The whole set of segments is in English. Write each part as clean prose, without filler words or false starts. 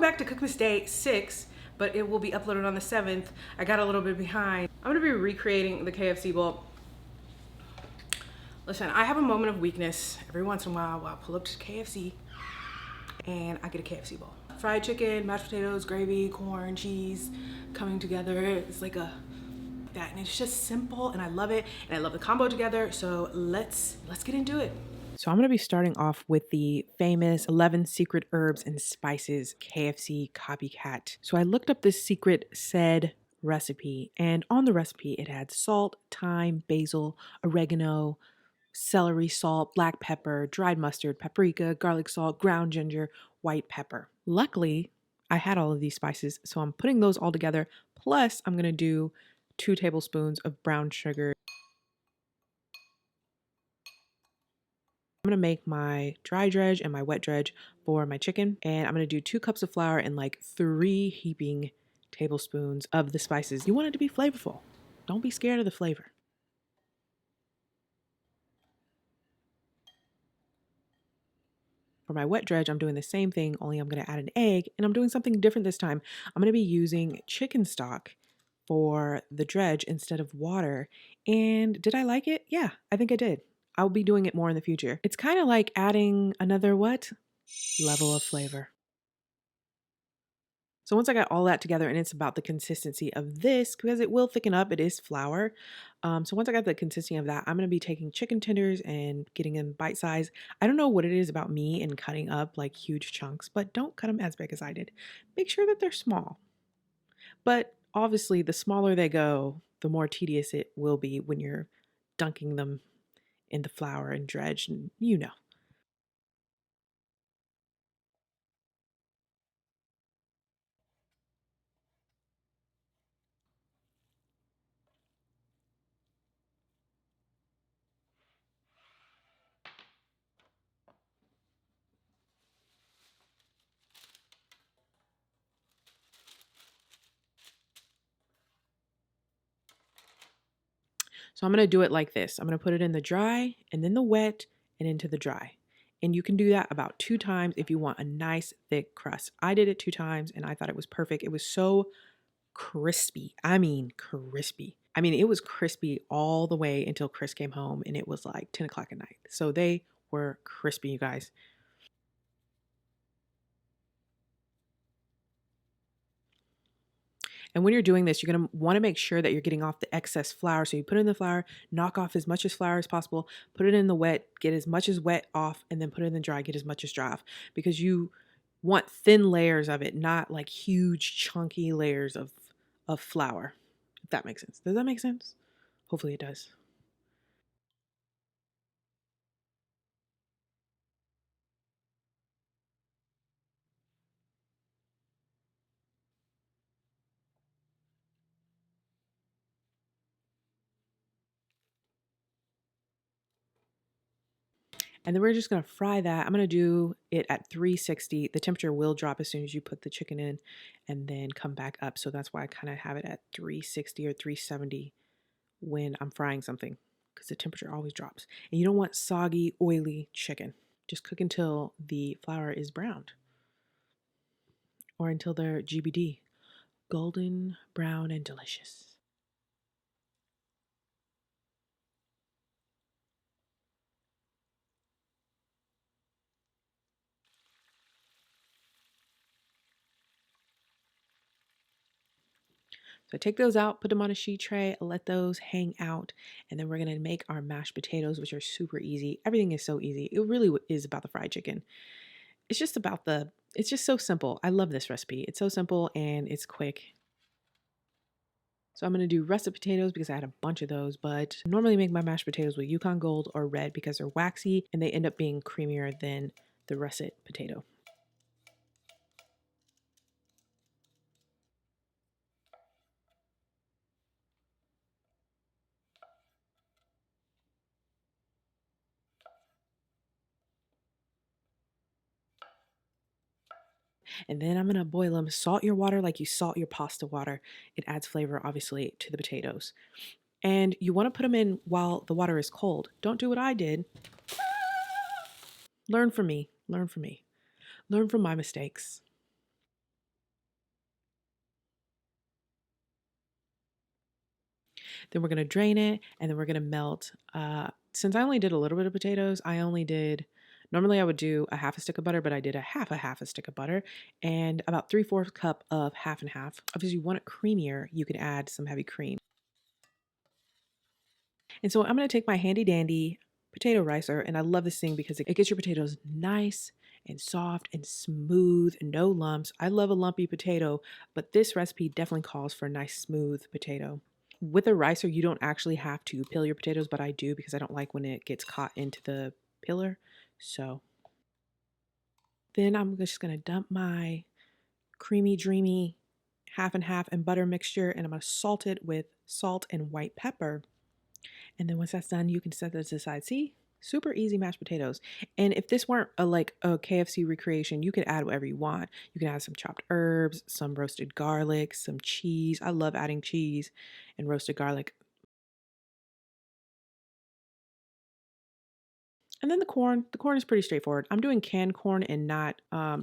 back to COOKMAS Day 6, but it will be uploaded on the 7th. I got a little bit behind. I'm gonna be recreating the KFC bowl. Listen, I have a moment of weakness every once in a while I pull up to KFC and I get a KFC bowl. Fried chicken, mashed potatoes, gravy, corn, cheese coming together. It's like that, and it's just simple and I love it, and I love the combo together. So let's get into it. So I'm going to be starting off with the famous 11 secret herbs and spices KFC copycat. So I looked up this secret said recipe, and on the recipe it had salt, thyme, basil, oregano, celery salt, black pepper, dried mustard, paprika, garlic salt, ground ginger, white pepper. Luckily, I had all of these spices, so I'm putting those all together. Plus, I'm going to do 2 tablespoons of brown sugar. I'm gonna make my dry dredge and my wet dredge for my chicken, and I'm gonna do 2 cups of flour and like 3 heaping tablespoons of the spices. You want it to be flavorful. Don't be scared of the flavor. For my wet dredge, I'm doing the same thing, only I'm gonna add an egg, and I'm doing something different this time. I'm gonna be using chicken stock for the dredge instead of water. And did I like it? Yeah, I think I did. I'll be doing it more in the future. It's kind of like adding another what? Level of flavor. So once I got all that together, and it's about the consistency of this, because it will thicken up, it is flour. So once I got the consistency of that, I'm going to be taking chicken tenders and getting them bite size. I don't know what it is about me and cutting up like huge chunks, but don't cut them as big as I did. Make sure that they're small. But obviously, the smaller they go, the more tedious it will be when you're dunking them in the flour and dredge, and you know. So I'm going to do it like this. I'm going to put it in the dry and then the wet and into the dry. And you can do that about 2 times if you want a nice thick crust. I did it 2 times and I thought it was perfect. It was so crispy. I mean, crispy. I mean, it was crispy all the way until Chris came home and it was like 10 o'clock at night. So they were crispy, you guys. And when you're doing this, you're going to want to make sure that you're getting off the excess flour. So you put it in the flour, knock off as much as flour as possible, put it in the wet, get as much as wet off, and then put it in the dry, get as much as dry off. Because you want thin layers of it, not like huge chunky layers of flour, if that makes sense. Does that make sense? Hopefully it does. And then we're just going to fry that. I'm going to do it at 360. The temperature will drop as soon as you put the chicken in and then come back up. So that's why I kind of have it at 360 or 370 when I'm frying something, because the temperature always drops. And you don't want soggy, oily chicken. Just cook until the flour is browned or until they're GBD, golden brown and delicious. So take those out, put them on a sheet tray, let those hang out, and then we're gonna make our mashed potatoes, which are super easy. Everything is so easy. It really is about the fried chicken. It's just about it's just so simple. I love this recipe. It's so simple and it's quick. So I'm gonna do russet potatoes because I had a bunch of those, but I normally make my mashed potatoes with Yukon Gold or red because they're waxy and they end up being creamier than the russet potato. And then I'm gonna boil them. Salt your water like you salt your pasta water. It adds flavor, obviously, to the potatoes. And you wanna put them in while the water is cold. Don't do what I did. Learn from me. Learn from me. Learn from my mistakes. Then we're gonna drain it, and then we're gonna melt. Since I only did a little bit of potatoes, normally I would do a half a stick of butter, but I did a half a stick of butter and about 3/4 cup of half and half. Obviously, you want it creamier, you can add some heavy cream. And so I'm gonna take my handy dandy potato ricer, and I love this thing because it gets your potatoes nice and soft and smooth, no lumps. I love a lumpy potato, but this recipe definitely calls for a nice smooth potato. With a ricer, you don't actually have to peel your potatoes, but I do because I don't like when it gets caught into the pillar. So then I'm just gonna dump my creamy, dreamy half and half and butter mixture, and I'm gonna salt it with salt and white pepper. And then once that's done, you can set this aside. See, super easy mashed potatoes. And if this weren't like a KFC recreation, you could add whatever you want. You can add some chopped herbs, some roasted garlic, some cheese. I love adding cheese and roasted garlic. And then the corn is pretty straightforward. I'm doing canned corn and not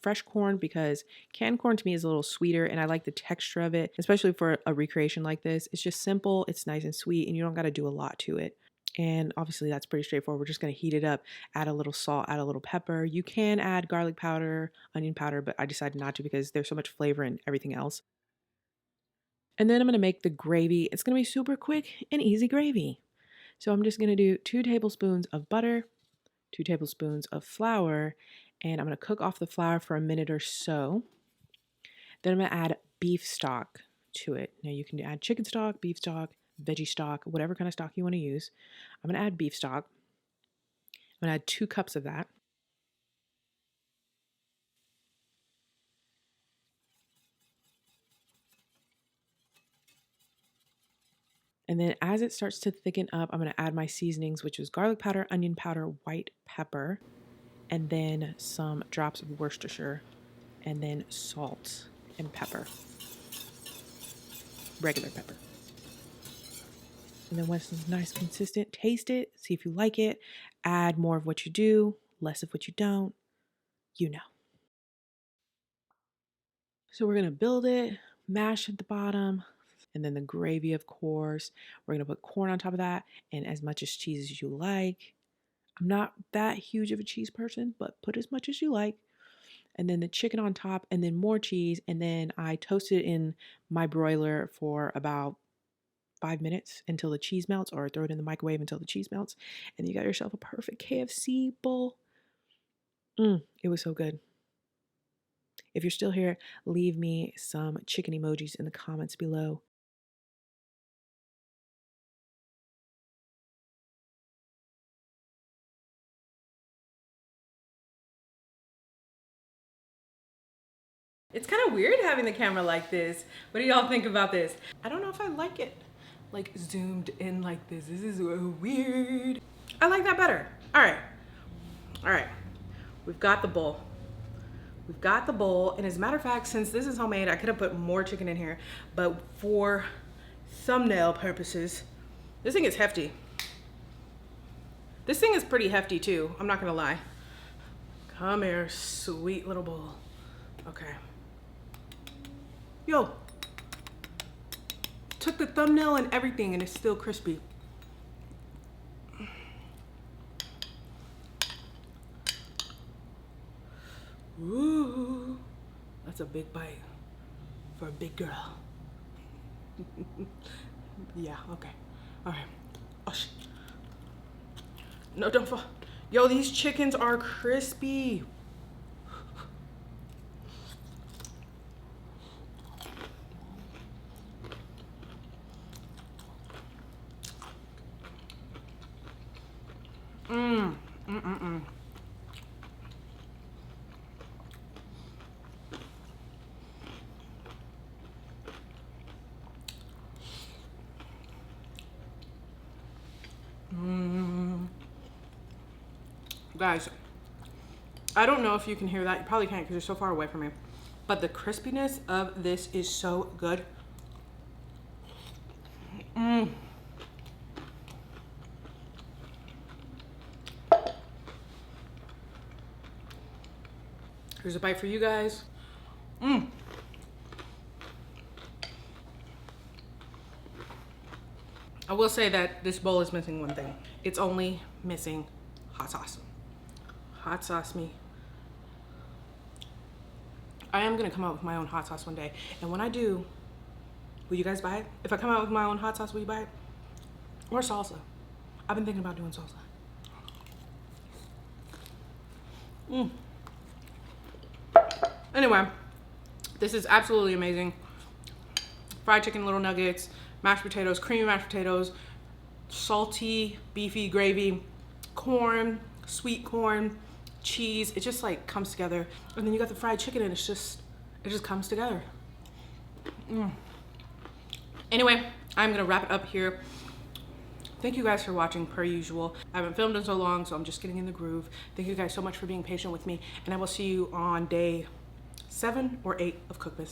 fresh corn because canned corn to me is a little sweeter and I like the texture of it, especially for a recreation like this. It's just simple, it's nice and sweet, and you don't got to do a lot to it. And obviously that's pretty straightforward. We're just going to heat it up, add a little salt, add a little pepper. You can add garlic powder, onion powder, but I decided not to because there's so much flavor in everything else. And then I'm going to make the gravy. It's going to be super quick and easy gravy. So I'm just going to do 2 tablespoons of butter, 2 tablespoons of flour, and I'm going to cook off the flour for a minute or so. Then I'm going to add beef stock to it. Now you can add chicken stock, beef stock, veggie stock, whatever kind of stock you want to use. I'm going to add beef stock. I'm going to add 2 cups of that. And then as it starts to thicken up, I'm going to add my seasonings, which is garlic powder, onion powder, white pepper, and then some drops of Worcestershire, and then salt and pepper, regular pepper. And then once it's nice, consistent, taste it, see if you like it, add more of what you do, less of what you don't, you know. So we're going to build it, mash at the bottom, and then the gravy, of course. We're going to put corn on top of that and as much as cheese as you like. I'm not that huge of a cheese person, but put as much as you like. And then the chicken on top, and then more cheese. And then I toast it in my broiler for about 5 minutes until the cheese melts, or throw it in the microwave until the cheese melts. And you got yourself a perfect KFC bowl. It was so good. If you're still here, leave me some chicken emojis in the comments below. It's kind of weird having the camera like this. What do y'all think about this? I don't know if I like it like zoomed in like this. This is weird. I like that better. All right. We've got the bowl. We've got the bowl. And as a matter of fact, since this is homemade, I could have put more chicken in here, but for thumbnail purposes, this thing is hefty. This thing is pretty hefty too. I'm not gonna lie. Come here, sweet little bowl. Okay. Yo, took the thumbnail and everything and it's still crispy. Ooh, that's a big bite for a big girl. Yeah, okay. All right. Oh, no, don't fall. Yo, these chickens are crispy. Guys, I don't know if you can hear that. You probably can't because you're so far away from me. But the crispiness of this is so good. Here's a bite for you guys. I I will say that this bowl is missing one thing. It's only missing hot sauce. Hot sauce me. I am gonna come out with my own hot sauce one day. And when I do, will you guys buy it? If I come out with my own hot sauce, will you buy it? Or salsa? I've been thinking about doing salsa. Anyway, this is absolutely amazing. Fried chicken, little nuggets, mashed potatoes, creamy mashed potatoes, salty, beefy gravy, corn, sweet corn, cheese. It just like comes together. And then you got the fried chicken and it just comes together. Anyway, I'm gonna wrap it up here. Thank you guys for watching per usual. I haven't filmed in so long, so I'm just getting in the groove. Thank you guys so much for being patient with me, and I will see you on day 7 or 8 of COOKMAS.